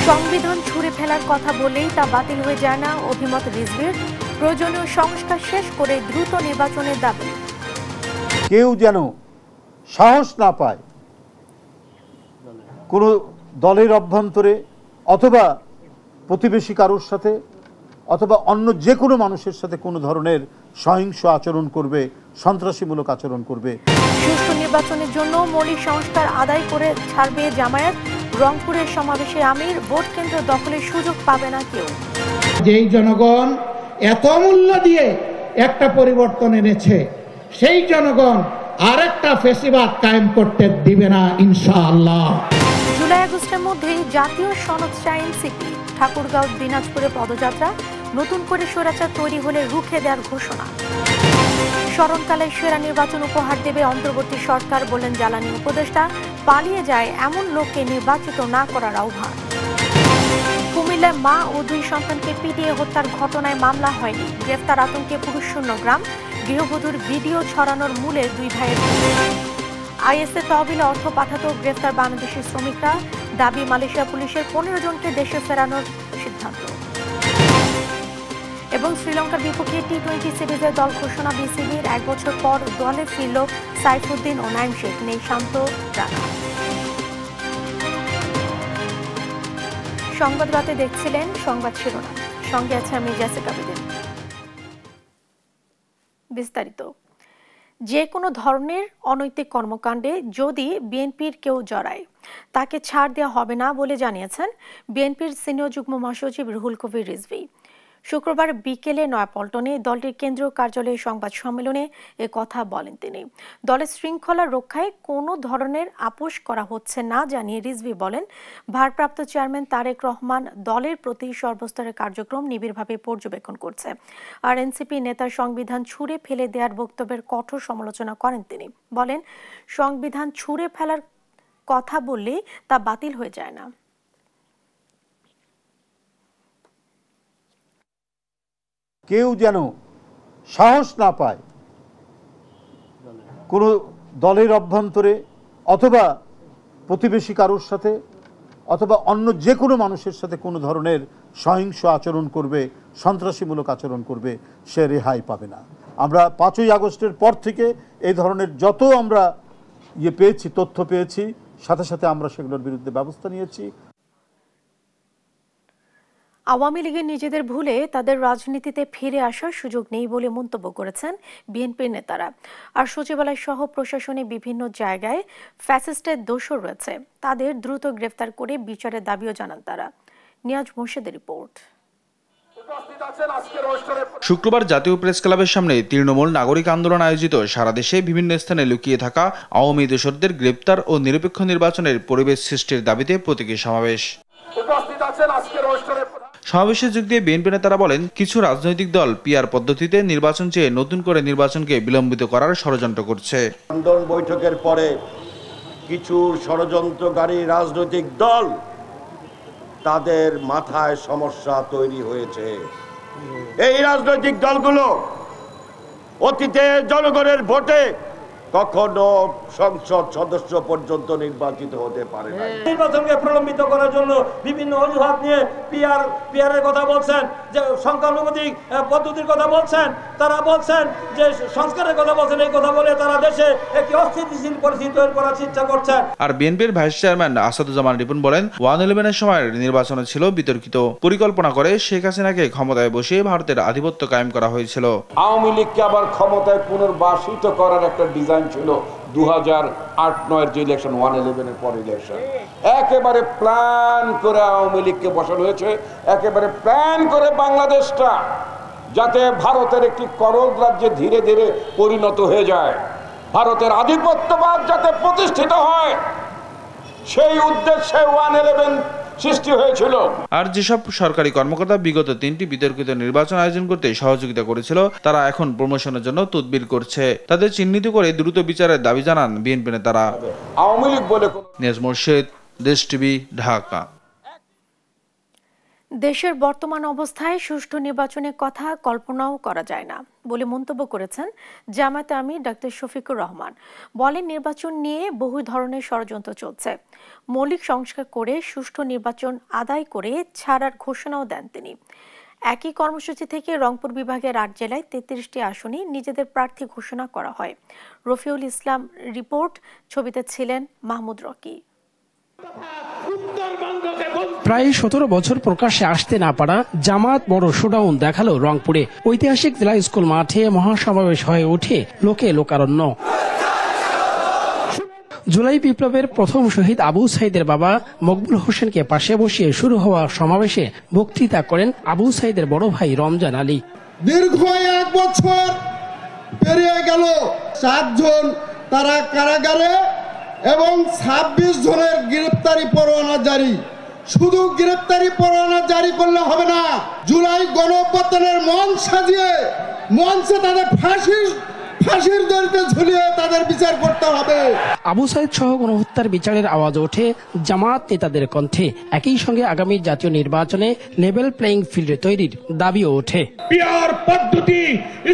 সংবিধান ছুঁড়ে ফেলার কথা বলেই তা বাতিল হয়ে যায় না, অভিমত রিজভির। প্রয়োজনীয় সংস্কার শেষ করে দ্রুত নির্বাচনের দাবি। কেউ যেন সাহস না পায় কোনো দলের অভ্যন্তরে অথবা প্রতিবেশী কারোর সাথে অথবা অন্য যে কোনো মানুষের সাথে কোনো ধরনের সহিংস আচরণ করবে, সন্ত্রাসীমূলক আচরণ করবে। সুষ্ঠু নির্বাচনের জন্য মৌলিক সংস্কার আদায় করে ছাড়বে জামায়াত। রংপুরের সমাবেশে আমির, ভোট কেন্দ্র দখলের সুযোগ পাবে না কেউ। যেই জনগণ এত মূল্য দিয়ে একটা পরিবর্তন এনেছে, সেই জনগণ আরেকটা ফেসিবাদ কায়েম করতে দিবে না ইনশাআল্লাহ। জুলাই আগস্টের মধ্যেই জাতীয় সনদ চায় এনসিপি। ঠাকুরগাঁও দিনাজপুরে পদযাত্রা, নতুন করে স্বৈরাচার তৈরি হলে রুখে দেওয়ার ঘোষণা। স্মরণকালে সেরা নির্বাচন উপহার দেবে অন্তর্বর্তী সরকার, বলেন জ্বালানি উপদেষ্টা। পালিয়ে যায় এমন লোককে নির্বাচিত না করার আহ্বান। কুমিল্লায় মা ও 2 সন্তানকে পিটিয়ে হত্যার ঘটনায় মামলা হয়নি, গ্রেফতার আতঙ্কে পুরুষশূন্য গ্রাম। গৃহবধূর ভিডিও ছড়ানোর মূলে 2 ভাইয়ের। আইএসএ তহবিলে অর্থ পাঠাতো গ্রেফতার বাংলাদেশি শ্রমিকরা। দাবি মালয়েশিয়া পুলিশের 15 জনকে দেশে ফেরানোর সিদ্ধান্ত। এবং শ্রীলঙ্কার বিপক্ষে টি-20 সিরিজের দল ঘোষণা বিসিবির। 1 বছর পর দলে ফিরল সাইফুদ্দিন ও নাইম শেখ, নেই শান্ত রানা। সংবাদ রাতে দেখছিলেন সংবাদ শিরোনাম, সঙ্গে আছে আমি জেসিকা বেদিন। বিস্তারিত। যে কোনো ধরনের অনৈতিক কর্মকাণ্ডে যদি বিএনপির কেউ জড়ায়, তাকে ছাড় দেওয়া হবে না বলে জানিয়েছেন বিএনপির সিনিয়র যুগ্ম মহাসচিব রুহুল কবির রিজভী। শুক্রবার বিকেলে নয়াপল্টনে দলটির কেন্দ্রীয় কার্যালয়ে সংবাদ সম্মেলনে কথা বলেন তিনি। দলের শৃঙ্খলা রক্ষায় কোনো ধরনের আপোষ করা হচ্ছে না জানিয়ে রিজভী বলেন, ভারপ্রাপ্ত চেয়ারম্যান তারেক রহমান দলের প্রতি সর্বস্তরের কার্যক্রম নিবিড়ভাবে পর্যবেক্ষণ করছে। আর এনসিপি নেতার সংবিধান ছুঁড়ে ফেলে দেওয়ার বক্তব্যের কঠোর সমালোচনা করেন তিনি। বলেন, সংবিধান ছুঁড়ে ফেলার কথা বললেই তা বাতিল হয়ে যায় না। কেউ যেন সাহস না পায় কোনো দলের অভ্যন্তরে অথবা প্রতিবেশী কারোর সাথে অথবা অন্য যে কোনো মানুষের সাথে কোনো ধরনের সহিংস আচরণ করবে, সন্ত্রাসীমূলক আচরণ করবে, সে রেহাই পাবে না। আমরা 5ই আগস্টের পর থেকে এই ধরনের যত আমরা পেয়েছি, তথ্য পেয়েছি, সাথে সাথে আমরা সেগুলোর বিরুদ্ধে ব্যবস্থা নিয়েছি। আওয়ামী লীগের নিজেদের ভুলে তাদের রাজনীতিতে ফিরে আসার সুযোগ নেই বলে মন্তব্য করেছেন বিএনপির নেতারা। আর সচিবালয় সহ প্রশাসনে বিভিন্ন জায়গায় ফ্যাসিস্টের দোষর রয়েছে, তাদের দ্রুত গ্রেফতার করে বিচারের দাবিও জানান তারা। নিয়াজ মোর্শেদের রিপোর্ট। শুক্রবার জাতীয় প্রেস ক্লাবের সামনে তৃণমূল নাগরিক আন্দোলন আয়োজিত সারা দেশে বিভিন্ন স্থানে লুকিয়ে থাকা আওয়ামী দোসরদের গ্রেপ্তার ও নিরপেক্ষ নির্বাচনের পরিবেশ সৃষ্টির দাবিতে প্রতীকী সমাবেশ। সমাবেশে যোগ দিয়ে বিএনপি নেতারা বলেন, কিছু রাজনৈতিক দল পিআর পদ্ধতিতে নির্বাচন চেয়ে নতুন করে নির্বাচনকে বিলম্বিত করার ষড়যন্ত্র করছে। আন্দোলন বৈঠকের পরে কিছু ষড়যন্ত্রকারী রাজনৈতিক দল, তাদের মাথায় সমস্যা তৈরি হয়েছে। এই রাজনৈতিক দলগুলো অতীতে জনগণের ভোটে কখনো সংসদ সদস্য পর্যন্ত নির্বাচিত হতে পারে না। নির্বাচনকে প্রলম্বিত করার জন্য বিভিন্ন অজুহাত নিয়ে পিআরের কথা বলছেন, যে সংখ্যানুপাতিক পদ্ধতির কথা বলছেন, তারা বলছেন যে সংস্কারের কথা বলছেন। এই কথা বলে তারা দেশে একটি অস্থিতিশীল পরিস্থিতি তৈরি করার চেষ্টা করছেন। আর বিএনপির ভাইস চেয়ারম্যান আসাদুজ্জামান রিপন বলেন, 111-এর সময় নির্বাচন ছিল বিতর্কিত। পরিকল্পনা করে শেখ হাসিনাকে ক্ষমতায় বসিয়ে ভারতের আধিপত্য কায়েম করা হয়েছিল। আওয়ামী লীগকে আবার ক্ষমতায় পুনর্বাসিত করার একটা ডিজাইন ছিল 2008-9 যে ইলেকশন, 111-এর পর ইলেকশন। একেবারে প্ল্যান করে আওয়ামী লীগকে বসানো হয়েছে, একেবারে প্ল্যান করে বাংলাদেশটা যাতে ভারতের একটি করদ রাজ্যে ধীরে ধীরে পরিণত হয়ে যায়, ভারতের আধিপত্যবাদ যাতে প্রতিষ্ঠিত হয়, সেই উদ্দেশ্যে 111 সৃষ্টি হয়েছিল। আর যেসব সরকারি কর্মকর্তা বিগত 3টি বিতর্কিত নির্বাচন আয়োজন করতে সহযোগিতা করেছিল, তারা এখন প্রমোশনের জন্য তদবির করছে। তাদের চিহ্নিত করে দ্রুত বিচারের দাবি জানান বিএনপি নেতারা। আওয়ামী লীগ বলে নিয়াজ মোর্শেদ, দেশ টিভি, ঢাকা। দেশের বর্তমান অবস্থায় সুষ্ঠু নির্বাচনের কথা কল্পনাও করা যায় না বলে মন্তব্য করেছেন জামায়াতে আমির ডাক্তার শফিকুর রহমান। বলেন, নির্বাচন নিয়ে বহু ধরনের ষড়যন্ত্র চলছে। মৌলিক সংস্কার করে সুষ্ঠু নির্বাচন আদায় করে ছাড়ার ঘোষণাও দেন তিনি। একই কর্মসূচি থেকে রংপুর বিভাগের ৮ জেলায় ৩৩টি আসনে নিজেদের প্রার্থী ঘোষণা করা হয়। রফিউল ইসলাম রিপোর্ট, ছবিতে ছিলেন মাহমুদ রকি। প্রায় ১৭ বছর প্রকাশ্যে আসতে না পারা জামাত বড় শোডাউন দেখালো রংপুরে। ঐতিহাসিক জেলা স্কুল মাঠে মহাসমাবেশ হয়ে ওঠে লোকে লোকারণ্য। জুলাই বিপ্লবের প্রথম শহীদ আবু সাইদের বাবা মকবুল হোসেনকে পাশে বসিয়ে শুরু হওয়া সমাবেশে বক্তৃতা করেন আবু সাইদের বড় ভাই রমজান আলী। দীর্ঘ ১ বছর পেরিয়ে গেল, ৭ জন তারা কারাগারে এবং ২৬ জনের গ্রেপ্তারি পরোয়ানা জারি। শুধু গ্রেপ্তারি পরোয়ানা জারি করলে হবে না, জুলাই গণঅভ্যুত্থানের মঞ্চ সাজিয়ে মঞ্চে তাদের ফাঁসির দড়িতে ঝুলিয়ে তাদের বিচার করতে হবে। আবু সাইদ সহ গণহত্যার বিচারের আওয়াজ ওঠে জামাত নেতাদের কণ্ঠে। একই সঙ্গে আগামী জাতীয় নির্বাচনে লেভেল প্লেইং ফিল্ড তৈরির দাবিও ওঠে। পিআর পদ্ধতি,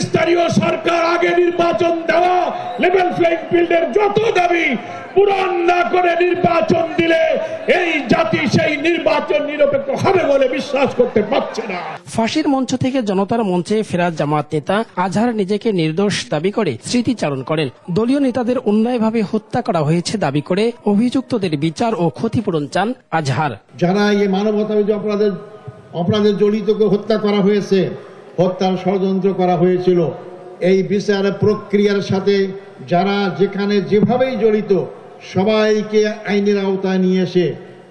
স্থানীয় সরকার আগে নির্বাচন দেওয়া, লেভেল প্লেইং ফিল্ডের যত দাবি পূরণ না করে নির্বাচন দিলে এই জাতি সেই নির্বাচন নিরপেক্ষ হবে বলে বিশ্বাস করতে পারছে না। ফাঁসির মঞ্চ থেকে জনতার মঞ্চে ফেরা জামাত নেতা আজহার নিজেকে নির্দোষ দাবি করে স্মৃতিচারণ করেন। দলীয় নেতাদের অন্যায়ভাবে হত্যা করা হয়েছে দাবি করে অভিযুক্তদের বিচার ও ক্ষতিপূরণ চান আজহার। যারা এই মানবতাবিরোধী অপরাধে জড়িতকে হত্যা করা হয়েছে, হত্যার ষড়যন্ত্র করা হয়েছিল, এই বিচার প্রক্রিয়ার সাথে যারা যেখানে যেভাবেই জড়িত সবাইকে আইনের আওতায় নিয়ে এসে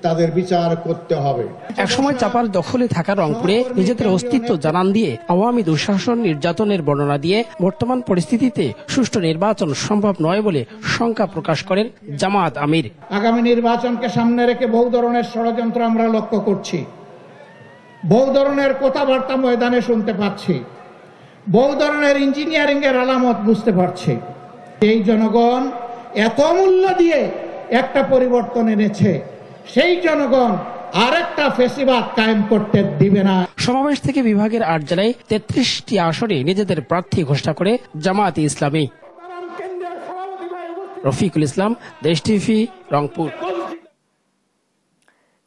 তাদের বিচার করতে হবে। একসময় চাপার দখলে থাকা রংপুরে নিজেদের অস্তিত্ব জানান দিয়ে আওয়ামী দুঃশাসন নির্যাতনের বর্ণনা দিয়ে বর্তমান পরিস্থিতিতে সুষ্ঠু নির্বাচন সম্ভব নয় বলে শঙ্কা প্রকাশ করেন জামাত আমির। আগামী নির্বাচনকে সামনে রেখে বহু ধরনের ষড়যন্ত্র আমরা লক্ষ্য করছি, বহু ধরনের কথাবার্তা ময়দানে শুনতে পাচ্ছি, বহু ধরনের ইঞ্জিনিয়ারিং এর আলামত বুঝতে পারছি। এই জনগণ এত মূল্য দিয়ে একটা পরিবর্তন এনেছে, সেই জনগণ আরেকটা ফেসিবাদ কায়েম করতে দিবে না। সমাবেশ থেকে বিভাগের ৮ জেলায় ৩৩টি আসনে নিজেদের প্রার্থী ঘোষণা করে জামায়াতে ইসলামী। রফিকুল ইসলাম, দেশ টিভি, রংপুর।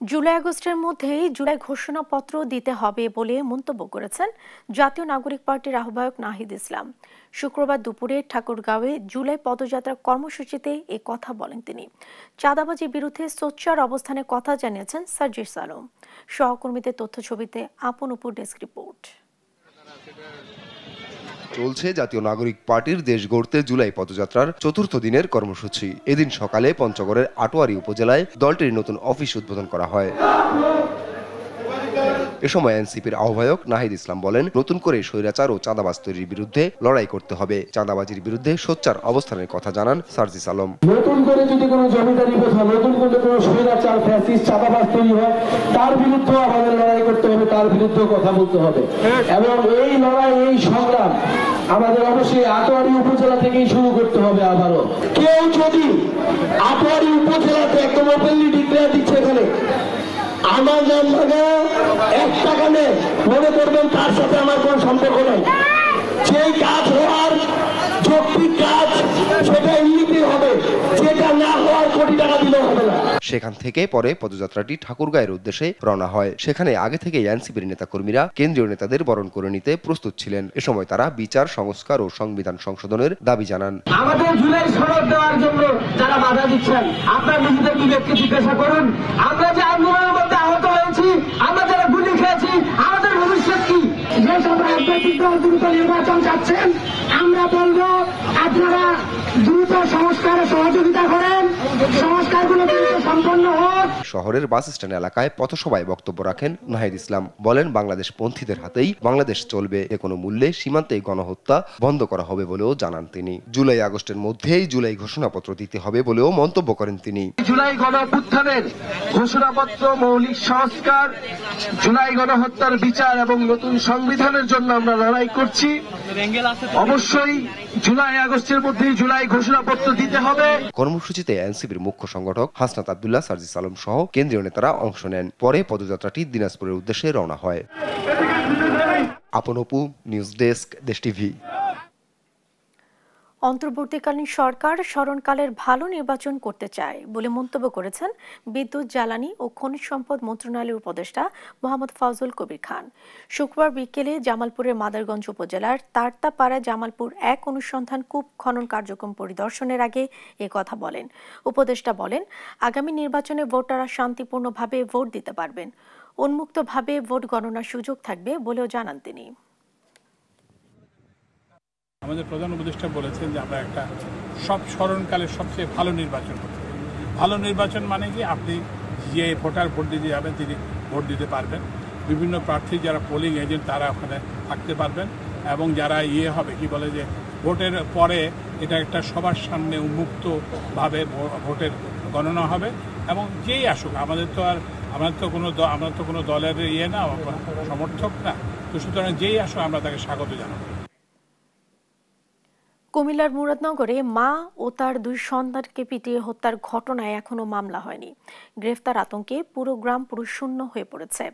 জুলাই আগস্টের মধ্যেই জুলাই ঘোষণাপত্র দিতে হবে বলে মন্তব্য করেছেন জাতীয় নাগরিক পার্টির আহ্বায়ক নাহিদ ইসলাম। শুক্রবার দুপুরে ঠাকুরগাঁওয়ে জুলাই পদযাত্রা কর্মসূচিতে এ কথা বলেন তিনি। চাঁদাবাজির বিরুদ্ধে সোচ্চার অবস্থানের কথা জানিয়েছেন সার্জিস আলম। সহকর্মীদের তথ্য ছবিতে আপন উপর ডেস্ক রিপোর্ট। চলছে জাতীয় নাগরিক পার্টির দেশ গড়তে জুলাই পদযাত্রার ৪র্থ দিনের কর্মসূচি। এদিন সকালে পঞ্চগড়ের আটোয়ারী উপজেলায় দলটির নতুন অফিস উদ্বোধন করা হয়। এ সময় এনসিপির আহ্বায়ক নাহিদ ইসলাম বলেন, নতুন করে স্বৈরাচার ও চাঁদাবাজ তৈরির বিরুদ্ধে লড়াই করতে হবে। চাঁদাবাজির বিরুদ্ধে সোচ্চার অবস্থানের কথা জানান সার্জিস আলম। নতুন করে যদি কোনো জমিদারি প্রথা, নতুন করে কোনো স্বৈরাচার ফ্যাসিস্ট চাঁদাবাজ তৈরি হয়, তার বিরুদ্ধেও আমাদের লড়াই করতে হবে, তার বিরুদ্ধেও কথা বলতে হবে। এবং এই লড়াই, এই সংগ্রাম আমাদের অবশ্যই আটোয়ারী উপজেলা থেকেই শুরু করতে হবে। আবারও কেউ যদি আটোয়ারী উপজেলাতে একদম ওপেনলি ডিক্লেয়ার দিচ্ছে এখানে আমার নাম ভাঙা 1 টাকা নেই, মনে করবেন তার সাথে আমার কোন সম্পর্ক নেই। সেই কাজ হওয়ার যৌক্তিক কাজ সেটা এমনিতেই হবে, যেটা না হওয়ার কোটি টাকা দিলেও হবে না। সেখান থেকে পরে পদযাত্রাটি ঠাকুরগাঁয়ের উদ্দেশ্যে রওনা হয়। সেখানে আগে থেকে এনসিপির নেতাকর্মীরা কেন্দ্রীয় নেতাদের বরণ করে নিতে প্রস্তুত ছিলেন। এ সময় তারা বিচার সংস্কার ও সংবিধান সংশোধনের দাবি জানান। আমাদের জুলাই সনদ দেওয়ার জন্য যারা বাধা দিচ্ছেন, আপনার নিজেদের বিবেককে জিজ্ঞাসা করুন। আমরা যে আন্দোলনের মধ্যে আহত হয়েছি, আমরা যারা গুলি খেয়েছি, আমাদের ভবিষ্যৎ কি? যেসব রাজনৈতিক দল দ্রুত নির্বাচন চাচ্ছেন, আমরা বলবো আপনারা দ্রুত সংস্কারে সহযোগিতা করেন, সংস্কারগুলো দ্রুত সম্পন্ন হোক। শহরের বাস স্ট্যান্ড এলাকায় পথসভায় বক্তব্য রাখেন নাহিদ ইসলাম। বলেন, বাংলাদেশ পন্থীদের হাতেই বাংলাদেশ চলবে, যে কোনো মূল্যে সীমান্তে গণহত্যা বন্ধ করা হবে বলেও জানান তিনি। জুলাই আগস্টের মধ্যেই জুলাই ঘোষণাপত্র দিতে হবে বলেও মন্তব্য করেন তিনি। জুলাই গণঅভ্যুত্থানের ঘোষণাপত্র, মৌলিক সংস্কার, জুলাই গণহত্যার বিচার এবং নতুন সংবিধানের জন্য আমরা লড়াই করছি। অবশ্যই জুলাই আগস্টের মধ্যে জুলাই ঘোষণাপত্র দিতে হবে। কর্মসূচিতে এনসিপির মুখ্য সংগঠক হাসনাত আব্দুল্লাহ, সার্জিস আলম সহ কেন্দ্রীয় নেতারা অংশ নেন। পরে পদযাত্রাটি দিনাজপুরের উদ্দেশ্যে রওনা হয়। আপন অপু, নিউজ ডেস্ক, দেশ টিভি। অন্তর্বর্তীকালীন সরকার স্মরণকালের ভালো নির্বাচন করতে চায় বলে মন্তব্য করেছেন বিদ্যুৎ, জ্বালানি ও খনিজ সম্পদ মন্ত্রণালয়ের উপদেষ্টা মোহাম্মদ ফজল কবির খান। শুক্রবার বিকেলে জামালপুরের মাদারগঞ্জ উপজেলার তারতাপাড়া জামালপুর ১ অনুসন্ধান কূপ খনন কার্যক্রম পরিদর্শনের আগে এ কথা বলেন। উপদেষ্টা বলেন, আগামী নির্বাচনে ভোটাররা শান্তিপূর্ণভাবে ভোট দিতে পারবেন, উন্মুক্তভাবে ভোট গণনার সুযোগ থাকবে বলেও জানান তিনি। আমাদের প্রধান উপদেষ্টা বলেছেন যে আমরা একটা সব স্মরণকালের সবচেয়ে ভালো নির্বাচন করতে। ভালো নির্বাচন মানে কি, আপনি যে ভোটার ভোট দিতে যাবেন তিনি ভোট দিতে পারবেন, বিভিন্ন প্রার্থী যারা পোলিং এজেন্ট তারা ওখানে থাকতে পারবেন, এবং যারা হবে কি বলে যে ভোটের পরে এটা একটা সবার সামনে উন্মুক্তভাবে ভোটের গণনা হবে, এবং যেই আসুক, আমরা তো কোনো দলের না, সমর্থক না, তো সুতরাং যেই আসুক আমরা তাকে স্বাগত জানাবো। কুমিল্লার মুরাদনগরে মা ও তার 2 সন্তানকে পিটিয়ে হত্যার ঘটনায় এখনো মামলা হয়নি। গ্রেফতার আতঙ্কে পুরো গ্রাম পুরুষশূন্য হয়ে পড়েছে।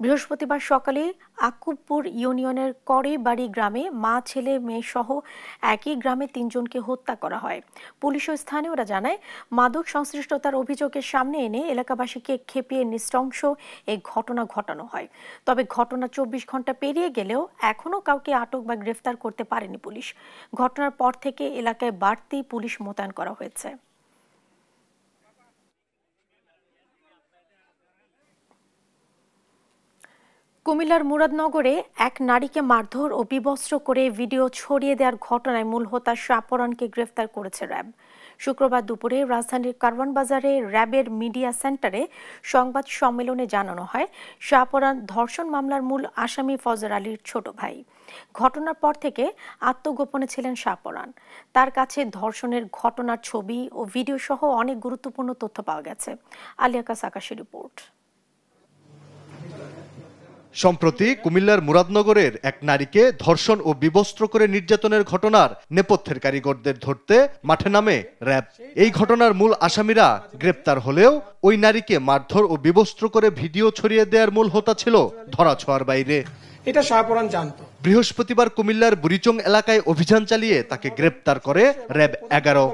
বৃহস্পতিবার সকালে আকুবপুর ইউনিয়নের করেবাড়ি গ্রামে মা, ছেলে, মেয়ে সহ একই গ্রামে 3 জনকে হত্যা করা হয়। পুলিশ ও স্থানীয়রা জানায়, মাদক সংশ্লিষ্টতার অভিযোগের সামনে এনে এলাকাবাসীকে খেপিয়ে নৃশংস এই ঘটনা ঘটানো হয়। তবে ঘটনা 24 ঘন্টা পেরিয়ে গেলেও এখনও কাউকে আটক বা গ্রেফতার করতে পারেনি পুলিশ। ঘটনার পর থেকে এলাকায় বাড়তি পুলিশ মোতায়েন করা হয়েছে। কুমিল্লার মুরাদনগরে এক নারীকে মারধর ও বিবস্ত্র করে ভিডিও ছড়িয়ে দেওয়ার ঘটনায় মূল হোতা শাহপরানকে গ্রেফতার করেছে র্যাব। শুক্রবার দুপুরে রাজধানীর কারওয়ান বাজারে র্যাবের মিডিয়া সেন্টারে সংবাদ সম্মেলনে জানানো হয়, শাহপরান ধর্ষণ মামলার মূল আসামি ফজর আলীর ছোট ভাই। ঘটনার পর থেকে আত্মগোপনে ছিলেন শাহপরান। তার কাছে ধর্ষণের ঘটনার ছবি ও ভিডিও সহ অনেক গুরুত্বপূর্ণ তথ্য পাওয়া গেছে। আলিয়াকাস আকাশের রিপোর্ট। সম্প্রতি কুমিল্লার মুরাদনগরের এক নারীকে ধর্ষণ ও বিবস্ত্র করে নির্যাতনের ঘটনার নেপথ্যের কারিগরদের ধরতে মাঠে নামে র্যাব। এই ঘটনার মূল আসামিরা গ্রেপ্তার হলেও ওই নারীকে মারধর ও বিবস্ত্র করে ভিডিও ছড়িয়ে দেওয়ার মূল হোতা ছিল ধরাছোঁয়ার বাইরে। এটা শাহপরান জানতো। বৃহস্পতিবার কুমিল্লার বুড়িচং এলাকায় অভিযান চালিয়ে তাকে গ্রেপ্তার করে র্যাব 11।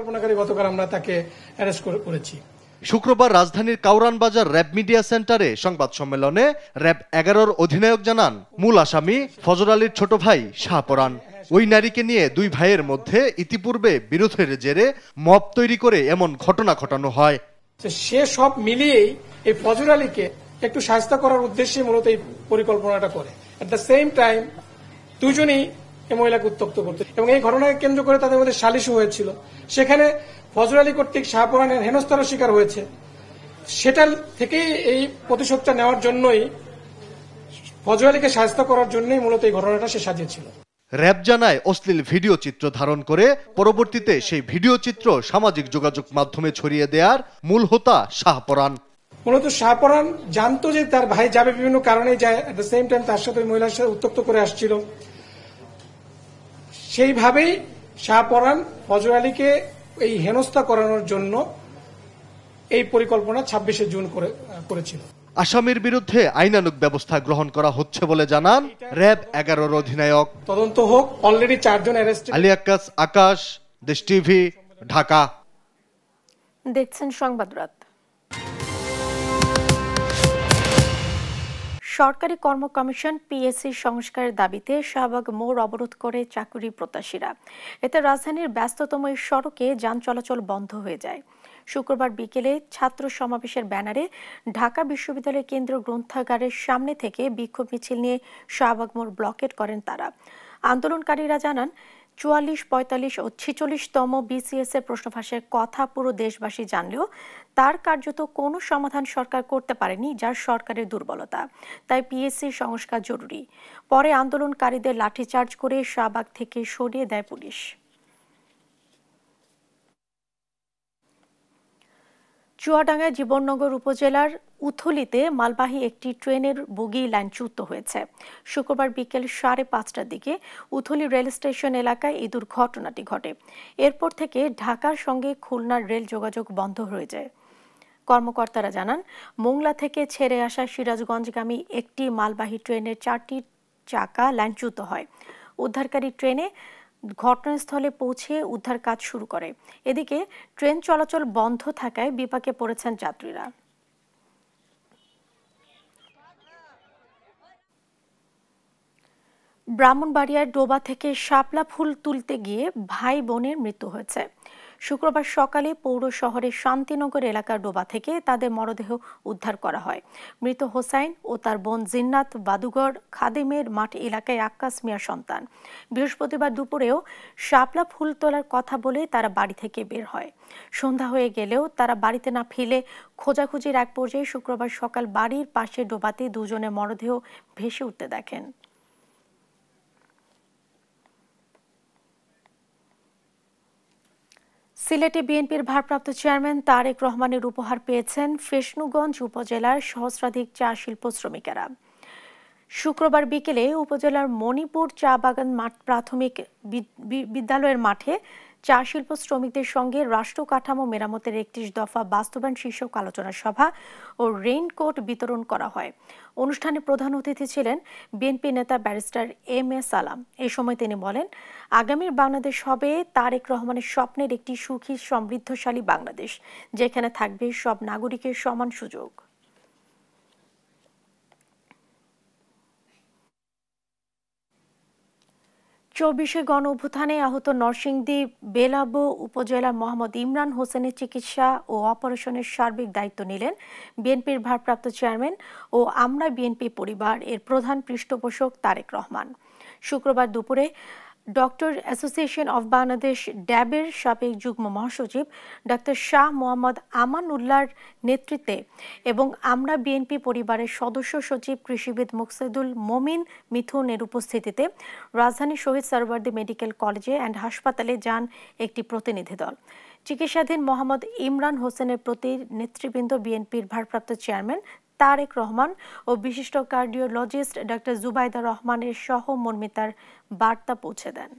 গতকাল আমরা তাকে অ্যারেস্ট করেছি। শুক্রবার রাজধানীর কাউরান বাজার র্যাব মিডিয়া সেন্টারে সংবাদ সম্মেলনে র্যাব 11-র অধিনায়ক জানান, মূল আসামি ফজর আলীর ছোট ভাই শাহপরান। ওই নারীকে নিয়ে 2 ভাইয়ের মধ্যে ইতিপূর্বে বিরোধের জেরে মব তৈরি করে এমন ঘটনা ঘটানো হয়। সে সব মিলিয়েই এই ফজর আলীকে একটু শায়েস্তা করার উদ্দেশ্যে মূলত এই পরিকল্পনাটা করে। এট দ্য সেম টাইম দুজনেই এই মহিলাকে উত্ত্যক্ত করতে, এবং এই ঘটনাকে কেন্দ্র করে তাদের মধ্যে সালিশও হয়েছিল। সেখানে ফজর আলী কর্তৃক শাহপরানের হেনস্থার শিকার হয়েছে। সেটা থেকেই এই প্রতিশোধটা নেওয়ার জন্যই, ফজর আলীকে শায়েস্তা করার জন্যই মূলত এই ঘটনাটা সে সাজিয়েছিল। র্যাব জানায়, অশ্লীল ভিডিও চিত্র ধারণ করে পরবর্তীতে সেই ভিডিও চিত্র সামাজিক যোগাযোগ মাধ্যমে ছড়িয়ে দেওয়ার মূল হোতা শাহপরান। মূলত শাহপরান জানতো যে তার ভাই যাবে, বিভিন্ন কারণে যায়, এট দ্য সেম টাইম তার সাথে মহিলার সাথে উত্ত্যক্ত করে আসছিল। সেইভাবেই শাহপরান ফজর আলীকে এই হেনস্থা করানোর জন্য এই পরিকল্পনা 26শে জুন করেছিল। আসামির বিরুদ্ধে আইনানুগ ব্যবস্থা গ্রহণ করা হচ্ছে বলে জানান র্যাব 11-র অধিনায়ক। তদন্ত হোক, অলরেডি 4 জন অ্যারেস্ট। আলিয়াকাস আকাশ, দেশ টিভি, ঢাকা। দেখছেন সংবাদ রাত। সরকারি কর্ম কমিশন পিএসসি সংস্কারের দাবিতে শাহবাগ মোড় অবরোধ করে চাকুরি প্রত্যাশীরা। এতে রাজধানীর ব্যস্ততম এই সড়কে যান চলাচল বন্ধ হয়ে যায়। শুক্রবার বিকেলে ছাত্র সমাবেশের ব্যানারে ঢাকা বিশ্ববিদ্যালয় কেন্দ্রীয় গ্রন্থাগারের সামনে থেকে বিক্ষোভ মিছিল নিয়ে শাহবাগ মোড় ব্লকেট করেন তারা। আন্দোলনকারীরা জানান, 44, 45 ও 46তম বিসিএস এর প্রশ্ন ফাঁসের কথা পুরো দেশবাসী জানলেও তার কার্যত কোনো সমাধান সরকার করতে পারেনি, যার সরকারের দুর্বলতা। তাই পিএসসি সংস্কার জরুরি। পরে আন্দোলনকারীদের লাঠিচার্জ করে শাহবাগ থেকে সরিয়ে দেয় পুলিশ। চুয়াডাঙ্গার জীবননগর উপজেলার উথলিতে মালবাহী একটি ট্রেনের বগি লাইনচ্যুত হয়েছে। শুক্রবার বিকেল 5:30টার দিকে উথলি রেল স্টেশন এলাকায় এই দুর্ঘটনাটি ঘটে। এরপর থেকে ঢাকার সঙ্গে খুলনার রেল যোগাযোগ বন্ধ হয়ে যায়। কর্মকর্তারা জানান, মোংলা থেকে ছেড়ে আসা সিরাজগঞ্জগামী একটি মালবাহী ট্রেনের 4টি চাকা লাইনচ্যুত হয়। উদ্ধারকারী ট্রেনে ঘটনাস্থলে পৌঁছে উদ্ধার কাজ শুরু করে। এদিকে ট্রেন চলাচল বন্ধ থাকায় বিপাকে পড়েছেন যাত্রীরা। ব্রাহ্মণবাড়িয়ার ডোবা থেকে শাপলা ফুল তুলতে গিয়ে ভাই বোনের মৃত্যু হয়েছে। শুক্রবার সকালে পৌর শহরের শান্তিনগর এলাকার ডোবা থেকে তাদের মরদেহ উদ্ধার করা হয়। মৃত হোসাইন ও তার বোন জিন্নাত বাদুগড় খাদেমের মাঠ এলাকায় আক্কাস মিয়ার সন্তান। বৃহস্পতিবার দুপুরেও শাপলা ফুল তোলার কথা বলে তারা বাড়ি থেকে বের হয়। সন্ধ্যা হয়ে গেলেও তারা বাড়িতে না ফিরে খোঁজাখুঁজির এক পর্যায়ে শুক্রবার সকাল বাড়ির পাশে ডোবাতে দুজনের মরদেহ ভেসে উঠতে দেখেন। সিলেটে বিএনপির ভারপ্রাপ্ত চেয়ারম্যান তারেক রহমানের উপহার পেয়েছেন ফেশনুগঞ্জ উপজেলার সহস্রাধিক চা শিল্প শ্রমিকেরা। শুক্রবার বিকেলে উপজেলার মণিপুর চা বাগান প্রাথমিক বিদ্যালয়ের মাঠে চা শিল্প শ্রমিকদের সঙ্গে রাষ্ট্র কাঠামো মেরামতের 31 দফা বাস্তবায়ন শীর্ষক আলোচনা সভা ও রেইনকোট বিতরণ করা হয়। অনুষ্ঠানে প্রধান অতিথি ছিলেন বিএনপি নেতা ব্যারিস্টার এম.এ. সালাম। এই সময় তিনি বলেন, আগামীর বাংলাদেশ হবে তারেক রহমানের স্বপ্নের একটি সুখী সমৃদ্ধশালী বাংলাদেশ, যেখানে থাকবে সব নাগরিকের সমান সুযোগ। চব্বিশে গণ অভ্যুত্থানে আহত নরসিংদী বেলাবো উপজেলার মোহাম্মদ ইমরান হোসেনের চিকিৎসা ও অপারেশনের সার্বিক দায়িত্ব নিলেন বিএনপির ভারপ্রাপ্ত চেয়ারম্যান ও আমরা বিএনপি পরিবার এর প্রধান পৃষ্ঠপোষক তারেক রহমান। শুক্রবার দুপুরে ডক্টর অ্যাসোসিয়েশন অব বাংলাদেশ ড্যাবের সাবেক যুগ্ম মহাসচিব ডক্টর শাহ মোহাম্মদ আমানুল্লাহর নেতৃত্বে এবং আমরা বিএনপি পরিবারের সদস্য সচিব কৃষিবিদ মুকসেদুল মমিন মিথুনের উপস্থিতিতে রাজধানীর শহীদ সরওয়ার্দী মেডিকেল কলেজে অ্যান্ড হাসপাতালে যান একটি প্রতিনিধি দল। চিকিৎসাধীন মোহাম্মদ ইমরান হোসেনের প্রতি নেতৃবৃন্দ বিএনপির ভারপ্রাপ্ত চেয়ারম্যান তারেক রহমান ও বিশিষ্ট কার্ডিওলজিস্ট ডক্টর জুবাইদা রহমানের সহমর্মিতার বার্তা পৌঁছে দেন।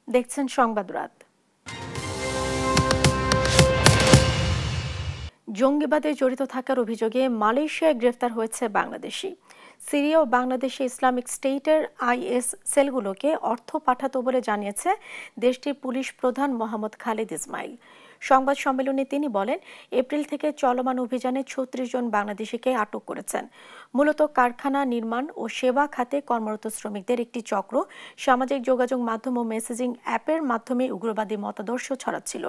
দেখছেন সংবাদ রাত। জঙ্গিবাদে জড়িত থাকার অভিযোগে মালয়েশিয়ায় গ্রেফতার হয়েছে বাংলাদেশি। সিরিয়া ও বাংলাদেশে ইসলামিক স্টেটের আইএস সেলগুলোকে অর্থ পাঠাতো বলে জানিয়েছে দেশটির পুলিশ প্রধান মোহাম্মদ খালিদ ইসমাইল। সংবাদ সম্মেলনে তিনি বলেন, এপ্রিল থেকে চলমান অভিযানে 36 জন বাংলাদেশিকে আটক করেছেন। মূলত কারখানা, নির্মাণ ও সেবা খাতে কর্মরত শ্রমিকদের একটি চক্র সামাজিক যোগাযোগ মাধ্যম ও মেসেজিং অ্যাপের মাধ্যমে উগ্রবাদী মতাদর্শ ছড়াচ্ছিল।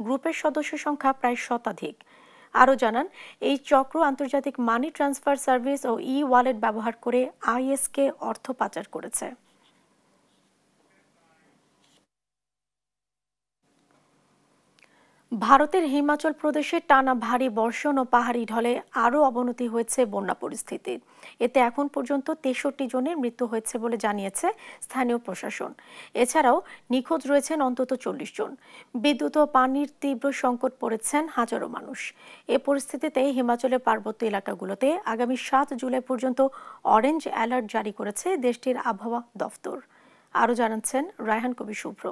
গ্রুপের সদস্য সংখ্যা প্রায় শতাধিক। আরও জানান, এই চক্র আন্তর্জাতিক মানি ট্রান্সফার সার্ভিস ও ওয়ালেট ব্যবহার করে আইএসকে অর্থ পাচার করেছে। ভারতের হিমাচল প্রদেশে টানা ভারী বর্ষণ ও পাহাড়ি ঢলে আরও অবনতি হয়েছে বন্যা পরিস্থিতি। এতে এখন পর্যন্ত 63 জনের মৃত্যু হয়েছে বলে জানিয়েছে স্থানীয় প্রশাসন। এছাড়াও নিখোঁজ রয়েছেন অন্তত 40 জন। বিদ্যুৎ ও পানির তীব্র সংকট পড়েছেন হাজারো মানুষ। এ পরিস্থিতিতে হিমাচলের পার্বত্য এলাকাগুলোতে আগামী 7 জুলাই পর্যন্ত অরেঞ্জ অ্যালার্ট জারি করেছে দেশটির আবহাওয়া দফতর। আরও জানাচ্ছেন রায়হান কবি শুভ্র।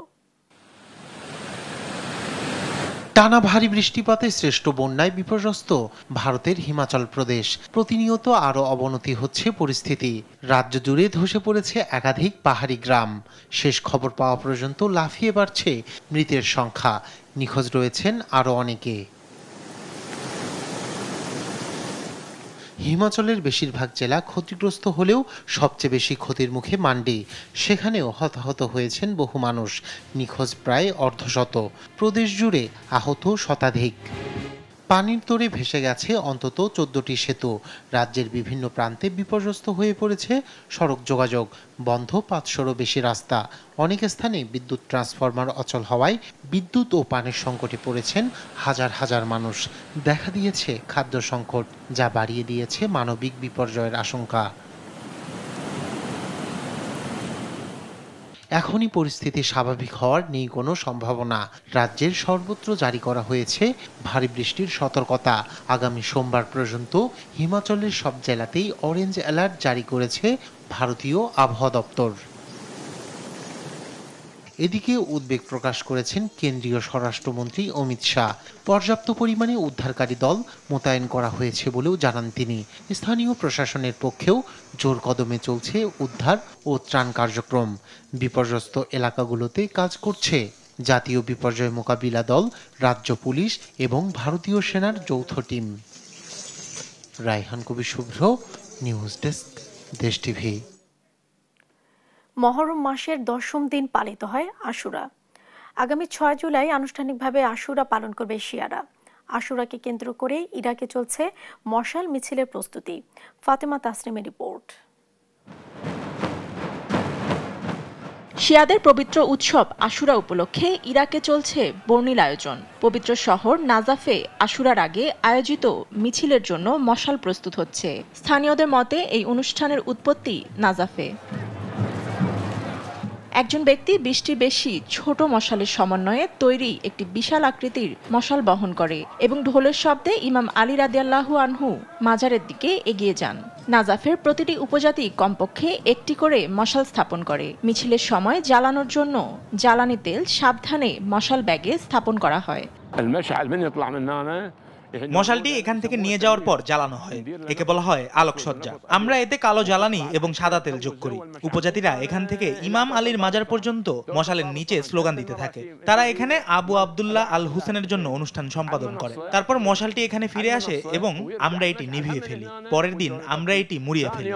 টানা ভারী বৃষ্টিপাতে শ্রেষ্ঠ বন্যায় বিপর্যস্ত ভারতের হিমাচল প্রদেশ। প্রতিনিয়ত আরও অবনতি হচ্ছে পরিস্থিতি। রাজ্য জুড়ে ধসে পড়েছে একাধিক পাহাড়ি গ্রাম। শেষ খবর পাওয়া পর্যন্ত লাফিয়ে বাড়ছে মৃতের সংখ্যা। নিখোঁজ রয়েছেন আরও অনেকে। হিমাচলের বেশিরভাগ জেলা ক্ষতিগ্রস্ত হলেও সবচেয়ে বেশি ক্ষতির মুখে মান্ডি। সেখানেও হতাহত হয়েছেন বহু মানুষ, নিখোঁজ প্রায় অর্ধশত। প্রদেশ জুড়ে আহত শতাধিক। পানির তোড়ে ভেসে গেছে অন্তত 14টি সেতু। রাজ্যের বিভিন্ন প্রান্তে বিপর্যস্ত হয়ে পড়েছে সড়ক যোগাযোগ, বন্ধ 500রও বেশি রাস্তা। অনেক স্থানে বিদ্যুৎ ট্রান্সফরমার অচল হওয়ায় বিদ্যুৎ ও পানির সংকটে পড়েছেন হাজার হাজার মানুষ। দেখা দিয়েছে খাদ্য সংকট, যা বাড়িয়ে দিয়েছে মানবিক বিপর্যয়ের আশঙ্কা। এখনই পরিস্থিতি স্বাভাবিক হওয়ার নেই কোনো সম্ভাবনা। রাজ্যের সর্বত্র জারি করা হয়েছে ভারী বৃষ্টির সতর্কতা। আগামী সোমবার পর্যন্ত হিমাচলের সব জেলাতেই অরেঞ্জ অ্যালার্ট জারি করেছে ভারতীয় আবহাওয়া দপ্তর। এদিকে উদ্বেগ প্রকাশ করেছেন কেন্দ্রীয় স্বরাষ্ট্রমন্ত্রী অমিত শাহ। পর্যাপ্ত পরিমাণে উদ্ধারকারী দল মোতায়েন করা হয়েছে বলেও জানান তিনি। স্থানীয় প্রশাসনের পক্ষেও জোর কদমে চলছে উদ্ধার ও ত্রাণ কার্যক্রম। বিপর্যস্ত এলাকাগুলোতে কাজ করছে জাতীয় বিপর্যয় মোকাবিলা দল, রাজ্য পুলিশ এবং ভারতীয় সেনার যৌথ টিম। রায়হান কবির শুভ্র, নিউজ ডেস্ক, দেশ টিভি। মহরম মাসের 10ম দিন পালিত হয় আশুরা। আগামী 6 জুলাই আনুষ্ঠানিকভাবে আশুরা পালন করবে শিয়ারা। আশুরাকে কেন্দ্র করে ইরাকে চলছে মশাল মিছিলের প্রস্তুতি। ফাতেমা তাসনিমের রিপোর্ট। শিয়াদের পবিত্র উৎসব আশুরা উপলক্ষে ইরাকে চলছে বর্ণিল আয়োজন। পবিত্র শহর নাজাফে আশুরার আগে আয়োজিত মিছিলের জন্য মশাল প্রস্তুত হচ্ছে। স্থানীয়দের মতে এই অনুষ্ঠানের উৎপত্তি নাজাফে। একজন ব্যক্তি 20টি বেশি ছোট মশালের সমন্বয়ে তৈরি একটি বিশাল আকৃতির মশাল বহন করে এবং ঢোলের শব্দে ইমাম আলী রাদিয়াল্লাহু আনহু মাজারের দিকে এগিয়ে যান। নাজাফের প্রতিটি উপজাতি কমপক্ষে একটি করে মশাল স্থাপন করে। মিছিলের সময় জ্বালানোর জন্য জ্বালানি তেল সাবধানে মশাল ব্যাগে স্থাপন করা হয়। মশালটি এখান থেকে নিয়ে যাওয়ার পর জ্বালানো হয়। একে বলা হয় আলোকসজ্জা। আমরা এতে কালো জ্বালানি এবং সাদা তেল যোগ করি। উপজাতিরা এখান থেকে ইমাম আলীর মাজার পর্যন্ত মশালের নিচে স্লোগান দিতে থাকে। তারা এখানে আবু আব্দুল্লাহ আল হুসেনের জন্য অনুষ্ঠান সম্পাদন করে। তারপর মশালটি এখানে ফিরে আসে এবং আমরা এটি নিভিয়ে ফেলি। পরের দিন আমরা এটি মুড়িয়ে ফেলি।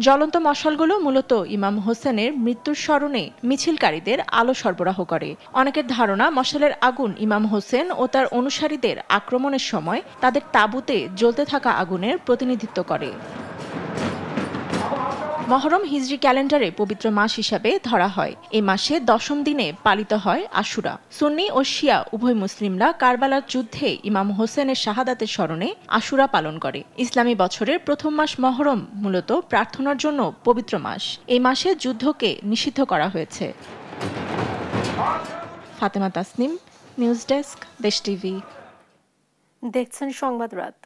জ্বলন্ত মশালগুলো মূলত ইমাম হোসেনের মৃত্যুর স্মরণে মিছিলকারীদের আলো সরবরাহ করে। অনেকের ধারণা মশালের আগুন ইমাম হোসেন ও তার অনুসারীদের আক্রমণের সময় তাদের তাঁবুতে জ্বলতে থাকা আগুনের প্রতিনিধিত্ব করে। মহরম হিজরি ক্যালেন্ডারে পবিত্র মাস হিসাবে ধরা হয়। এই মাসে 10ম দিনে পালিত হয় আশুরা। সুন্নি ও শিয়া উভয় মুসলিমরা কারবালার যুদ্ধে ইমাম হোসেনের শাহাদাতের স্মরণে আশুরা পালন করে। ইসলামী বছরের প্রথম মাস মহরম মূলত প্রার্থনার জন্য পবিত্র মাস। এই মাসে যুদ্ধকে নিষিদ্ধ করা হয়েছে। ফাতেমা তাসনিম, নিউজ ডেস্ক, দেশ টিভি। দেখছেন সংবাদ রাত।